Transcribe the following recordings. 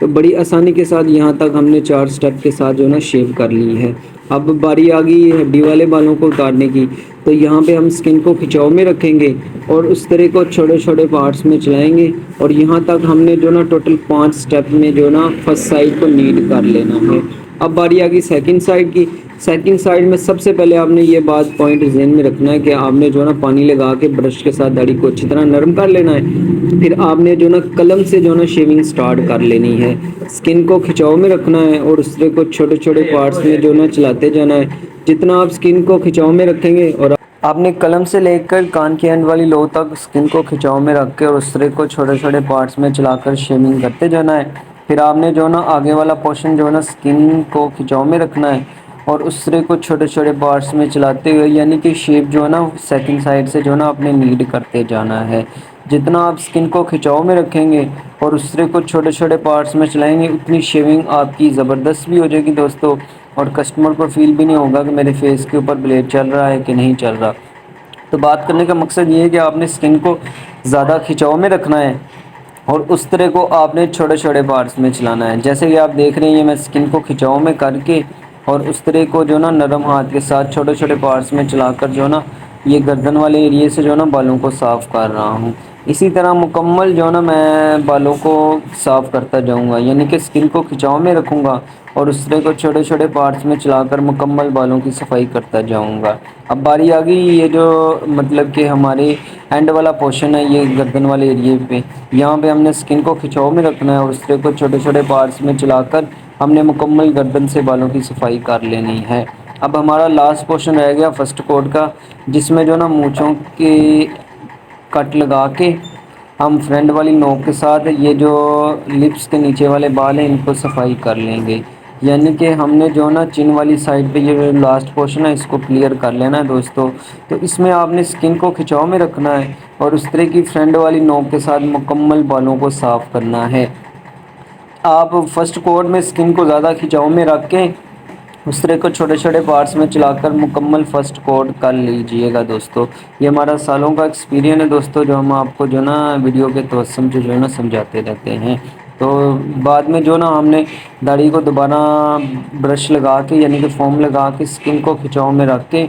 تو بڑی آسانی کے ساتھ یہاں تک ہم نے 4 سٹیپ کے ساتھ جو ہے نا شیو کر لی ہے۔ اب باری آ گئی ہڈی والے بالوں کو اتارنے کی، تو یہاں پہ ہم سکن کو کھچاؤ میں رکھیں گے اور اس طرح کو چھوٹے چھوٹے پارٹس میں چلائیں گے، اور یہاں تک ہم نے جو نا ٹوٹل 5 سٹیپ میں جو نا فرسٹ سائڈ کو نیٹ کر لینا ہے۔ اب باری آ گئی سیکنڈ سائڈ کی۔ سیکنڈ سائڈ میں سب سے پہلے آپ نے یہ بات پوائنٹ ذہن میں رکھنا ہے کہ آپ نے جو نا پانی لگا کے برش کے ساتھ داڑھی کو اچھی طرح نرم کر لینا ہے، پھر آپ نے جو نا قلم سے جو نا شیونگ سٹارٹ کر لینی ہے۔ سکن کو کھچاؤ میں رکھنا ہے اور اس طرح کو چھوٹے چھوٹے پارٹس میں جو نا چلاتے جانا ہے۔ جتنا آپ سکن کو کھچاؤ میں رکھیں گے اور آپ نے قلم سے لے کر کان کی اینڈ والی لو تک سکن کو کھچاؤ میں رکھ کے اور اس طرح کو چھوٹے چھوٹے پارٹس میں چلا کر شیونگ کرتے جانا ہے۔ پھر آپ نے جو نا آگے والا پورشن جو نا سکن کو کھچاؤ میں رکھنا ہے اور اس طرح کو چھوٹے چھوٹے پارٹس میں چلاتے ہوئے، یعنی کہ شیپ جو ہے نا سیکنڈ سائڈ سے جو ہے نا اپنے نیڈ کرتے جانا ہے۔ جتنا آپ سکن کو کھچاؤ میں رکھیں گے اور اس طرح کو چھوٹے چھوٹے پارٹس میں چلائیں گے، اتنی شیونگ آپ کی زبردست بھی ہو جائے گی دوستو، اور کسٹمر کو فیل بھی نہیں ہوگا کہ میرے فیس کے اوپر بلیڈ چل رہا ہے کہ نہیں چل رہا۔ تو بات کرنے کا مقصد یہ ہے کہ آپ نے سکن کو زیادہ کھچاؤ میں رکھنا ہے اور اس طرح کو آپ نے چھوٹے چھوٹے پارٹس میں چلانا ہے۔ جیسے کہ آپ دیکھ رہے ہیں، یہ میں سکن کو کھچاؤ میں کر کے اور اس طرح کو جو نا نرم ہاتھ کے ساتھ چھوٹے چھوٹے پارٹس میں چلا کر جو نا یہ گردن والے ایریے سے جو نا بالوں کو صاف کر رہا ہوں۔ اسی طرح مکمل جو نا میں بالوں کو صاف کرتا جاؤں گا، یعنی کہ سکن کو کھچاؤ میں رکھوں گا اور اس طرح کو چھوٹے چھوٹے پارٹس میں چلا کر مکمل بالوں کی صفائی کرتا جاؤں گا۔ اب باری آ گئی یہ جو مطلب کہ ہمارے اینڈ والا پورشن ہے، یہ گردن والے ایریے پہ، یہاں پہ ہم نے سکن کو کھچاؤ میں رکھنا ہے اور اس طرح کو چھوٹے چھوٹے پارٹس میں چلا کر ہم نے مکمل گردن سے بالوں کی صفائی کر لینی ہے۔ اب ہمارا لاسٹ پورشن رہ گیا فرسٹ کوٹ کا، جس میں جو نا مونچھوں کے کٹ لگا کے ہم فرنٹ والی نوک کے ساتھ یہ جو لپس کے نیچے والے بال ہیں ان کو صفائی کر لیں گے، یعنی کہ ہم نے جو نا چن والی سائڈ پہ یہ لاسٹ پورشن ہے اس کو کلیئر کر لینا ہے دوستو۔ تو اس میں آپ نے سکن کو کھچاؤ میں رکھنا ہے اور اس طرح کی فرنٹ والی نوک کے ساتھ مکمل بالوں کو صاف کرنا ہے۔ آپ فرسٹ کوٹ میں سکن کو زیادہ کھچاؤ میں رکھ کے اس طرح کو چھوٹے چھوٹے پارٹس میں چلا کر مکمل فرسٹ کوٹ کر لیجئے گا دوستو۔ یہ ہمارا سالوں کا ایکسپیرین ہے دوستو، جو ہم آپ کو جو نا ویڈیو کے توسم سے جو ہے نا سمجھاتے رہتے ہیں۔ تو بعد میں جو نا ہم نے داڑھی کو دوبارہ برش لگا کے یعنی کہ فوم لگا کے سکن کو کھچاؤ میں رکھ کے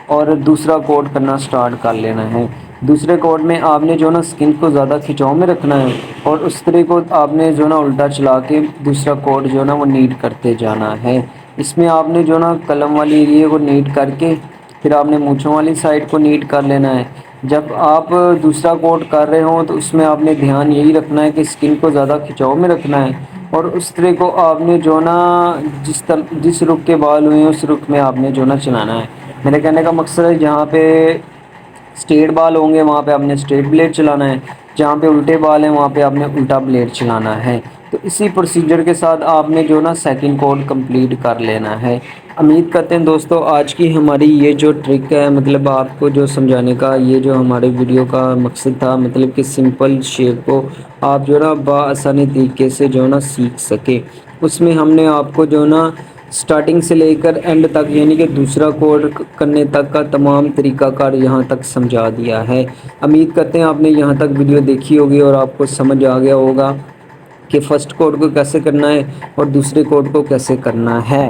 اور دوسرا کوٹ کرنا سٹارٹ کر لینا ہے۔ دوسرے کوٹ میں آپ نے جو نا سکن کو زیادہ کھچاؤ میں رکھنا ہے اور اس طرح کو آپ نے جو نا الٹا چلا کے دوسرا کوٹ جو نا وہ نیٹ کرتے جانا ہے۔ اس میں آپ نے جو نا قلم والی ایریے کو نیٹ کر کے پھر آپ نے مونچھوں والی سائڈ کو نیٹ کر لینا ہے۔ جب آپ دوسرا کوٹ کر رہے ہوں تو اس میں آپ نے دھیان یہی رکھنا ہے کہ سکن کو زیادہ کھچاؤ میں رکھنا ہے اور اس طرح کو آپ نے جو نا جس رخ کے بال ہوئے ہیں اس رخ میں آپ نے جو نا چلانا ہے۔ میرے کہنے کا مقصد ہے جہاں پہ اسٹریٹ بال ہوں گے وہاں پہ آپ نے اسٹریٹ بلیڈ چلانا ہے، جہاں پہ الٹے بال ہیں وہاں پہ آپ نے الٹا بلیڈ چلانا ہے۔ تو اسی پروسیجر کے ساتھ آپ نے جو نا سیکنڈ کوٹ کمپلیٹ کر لینا ہے۔ امید کرتے ہیں دوستو آج کی ہماری یہ جو ٹرک ہے، مطلب آپ کو جو سمجھانے کا یہ جو ہمارے ویڈیو کا مقصد تھا، مطلب کہ سمپل شیپ کو آپ جو نا بآسانی طریقے سے جو نا سیکھ سکیں، اس میں ہم نے آپ کو جو نا سٹارٹنگ سے لے کر اینڈ تک یعنی کہ دوسرا کوٹ کرنے تک کا تمام طریقہ کار یہاں تک سمجھا دیا ہے۔ امید کرتے ہیں آپ نے یہاں تک ویڈیو دیکھی ہوگی اور آپ کو سمجھ آ گیا ہوگا کہ فرسٹ کوٹ کو کیسے کرنا ہے اور دوسرے کوٹ کو کیسے کرنا ہے۔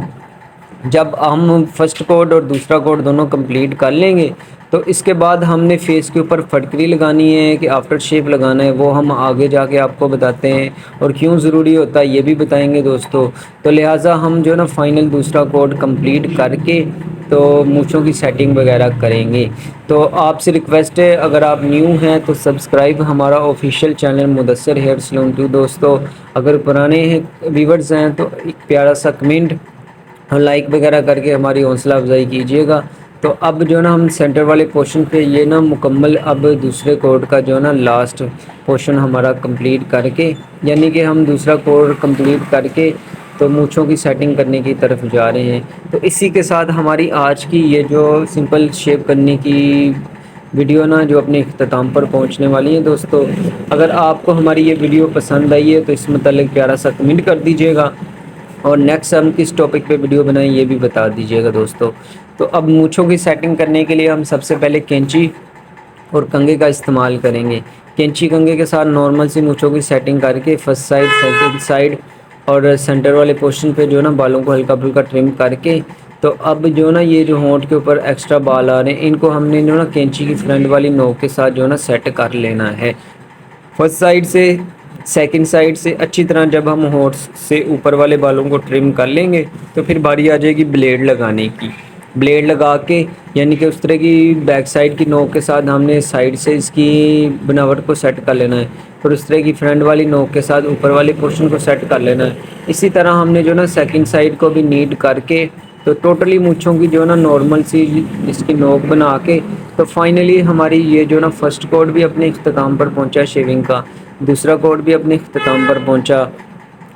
جب ہم فرسٹ کوٹ اور دوسرا کوٹ دونوں کمپلیٹ کر لیں گے تو اس کے بعد ہم نے فیس کے اوپر پھٹکری لگانی ہے کہ آفٹر شیپ لگانا ہے، وہ ہم آگے جا کے آپ کو بتاتے ہیں اور کیوں ضروری ہوتا ہے یہ بھی بتائیں گے دوستو۔ تو لہٰذا ہم جو نا فائنل دوسرا کوٹ کمپلیٹ کر کے تو مونچھوں کی سیٹنگ وغیرہ کریں گے۔ تو آپ سے ریکویسٹ ہے اگر آپ نیو ہیں تو سبسکرائب ہمارا آفیشیل چینل مدثر ہیئر سلون 2 دوستو۔ اگر پرانے ویورز ہیں تو ایک پیارا سا کمنٹ اور لائک وغیرہ کر کے ہماری حوصلہ افزائی کیجیے گا۔ تو اب جو نا ہم سینٹر والے پورشن پہ یہ نا مکمل اب دوسرے کوٹ کا جو نا لاسٹ پورشن ہمارا کمپلیٹ کر کے یعنی کہ ہم دوسرا کوٹ کمپلیٹ کر کے تو مونچھوں کی سیٹنگ کرنے کی طرف جا رہے ہیں۔ تو اسی کے ساتھ ہماری آج کی یہ جو سمپل شیپ کرنے کی ویڈیو نا جو اپنے اختتام پر پہنچنے والی ہیں دوستو۔ اگر آپ کو ہماری یہ ویڈیو پسند آئی ہے تو اس متعلق پیارا سا کمنٹ کر دیجیے گا اور نیکسٹ ہم کس ٹاپک پہ ویڈیو بنائیں یہ بھی بتا دیجیے گا دوستو۔ تو اب مونچھوں کی سیٹنگ کرنے کے لیے ہم سب سے پہلے کینچی اور کنگھے کا استعمال کریں گے۔ کینچی کنگھے کے ساتھ نارمل سی مونچھوں کی سیٹنگ کر کے فرسٹ سائڈ سیکنڈ سائڈ اور سینٹر والے پورشن پہ جو ہے نا بالوں کو ہلکا پھلکا ٹرم کر کے تو اب جو ہے نا یہ جو ہونٹ کے اوپر ایکسٹرا بال آ رہے ہیں ان کو ہم نے جو ہے نا کینچی کی فرنٹ والی نوک کے ساتھ جو ہے نا سیٹ کر لینا ہے فرسٹ سائڈ سے سیکنڈ سائڈ سے اچھی طرح. جب ہم ہونٹ سے اوپر والے بالوں کو ٹرم کر لیں گے تو پھر باری آ جائے گی بلیڈ لگانے کی. بلیڈ لگا کے یعنی کہ اس طرح کی بیک سائڈ کی نوک کے ساتھ ہم نے سائڈ سے اس کی بناوٹ کو سیٹ کر لینا ہے, پھر اس طرح کی فرنٹ والی نوک کے ساتھ اوپر والے پورشن کو سیٹ کر لینا ہے. اسی طرح ہم نے جو نا سیکنڈ سائڈ کو بھی نیٹ کر کے تو ٹوٹلی مونچھوں کی جو ہے نا نارمل سی اس کی نوک بنا کے تو فائنلی ہماری یہ جو نا فرسٹ کوٹ بھی اپنے اختتام پر پہنچا شیونگ کا, دوسرا کوٹ بھی اپنے اختتام پر پہنچا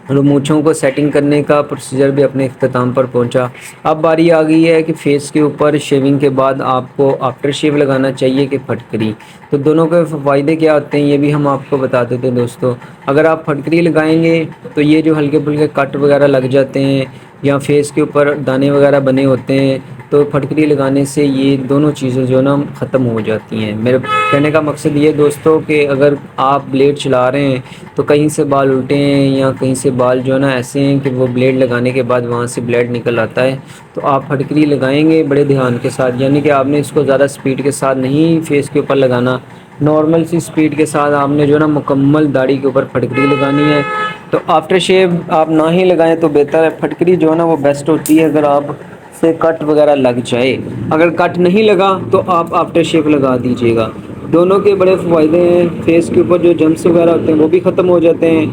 اور مونچھوں کو سیٹنگ کرنے کا پروسیجر بھی اپنے اختتام پر پہنچا. اب باری آ گئی ہے کہ فیس کے اوپر شیونگ کے بعد آپ کو آفٹر شیو لگانا چاہیے کہ پھٹکری. تو دونوں کے فائدے کیا ہوتے ہیں یہ بھی ہم آپ کو بتا دیتے ہیں دوستوں. اگر آپ پھٹکری لگائیں گے تو یہ جو ہلکے پھلکے کٹ وغیرہ لگ جاتے ہیں یا فیس کے اوپر دانے وغیرہ بنے ہوتے ہیں تو پھٹکری لگانے سے یہ دونوں چیزیں جو ہے نا ختم ہو جاتی ہیں. میرے کہنے کا مقصد یہ دوستوں کہ اگر آپ بلیڈ چلا رہے ہیں تو کہیں سے بال الٹے ہیں یا کہیں سے بال جو ہے نا ایسے ہیں کہ وہ بلیڈ لگانے کے بعد وہاں سے بلیڈ نکل آتا ہے تو آپ پھٹکری لگائیں گے بڑے دھیان کے ساتھ, یعنی کہ آپ نے اس کو زیادہ سپیڈ کے ساتھ نہیں فیس کے اوپر لگانا, نارمل سی سپیڈ کے ساتھ آپ نے جو ہے نا مکمل داڑھی کے اوپر پھٹکری لگانی ہے. تو آفٹر شیو آپ نہ ہی لگائیں تو بہتر ہے. پھٹکری جو ہے نا وہ بیسٹ ہوتی ہے اگر آپ سے کٹ وغیرہ لگ جائے, اگر کٹ نہیں لگا تو آپ آفٹر شیو لگا دیجیے گا. دونوں کے بڑے فائدے ہیں, فیس کے اوپر جو جمس وغیرہ ہوتے ہیں وہ بھی ختم ہو جاتے ہیں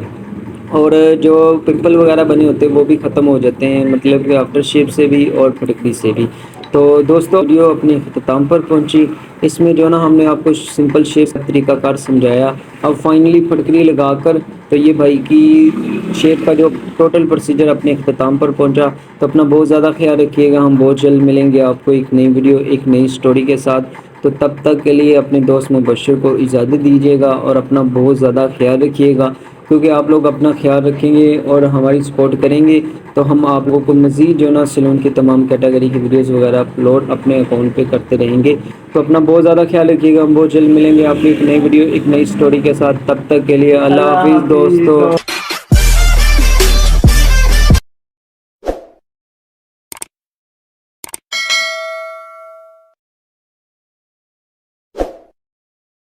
اور جو پمپل وغیرہ بنے ہوتے ہیں وہ بھی ختم ہو جاتے ہیں, مطلب کہ آفٹر شیو سے بھی اور پھٹکری سے بھی. تو دوستوں ویڈیو اپنے اختتام پر پہنچی, اس میں جو نا ہم نے آپ کو سمپل شیپ کا طریقہ کار سمجھایا. اب فائنلی پھٹکری لگا کر تو یہ بھائی کی شیپ کا جو ٹوٹل پروسیجر اپنے اختتام پر پہنچا. تو اپنا بہت زیادہ خیال رکھیے گا, ہم بہت جلد ملیں گے آپ کو ایک نئی ویڈیو ایک نئی سٹوری کے ساتھ. تو تب تک کے لیے اپنے دوست مبشر کو اجازت دیجیے گا اور اپنا بہت زیادہ خیال رکھیے گا, کیونکہ آپ لوگ اپنا خیال رکھیں گے اور ہماری سپورٹ کریں گے تو ہم آپ لوگوں کو مزید جو نا سیلون کی تمام کیٹیگری کی ویڈیوز وغیرہ اپلوڈ اپنے اکاؤنٹ پہ کرتے رہیں گے. تو اپنا بہت زیادہ خیال رکھیے گا, ہم بہت جلد ملیں گے آپ کی ایک نئی ویڈیو ایک نئی سٹوری کے ساتھ. تب تک کے لیے اللہ حافظ دوستو.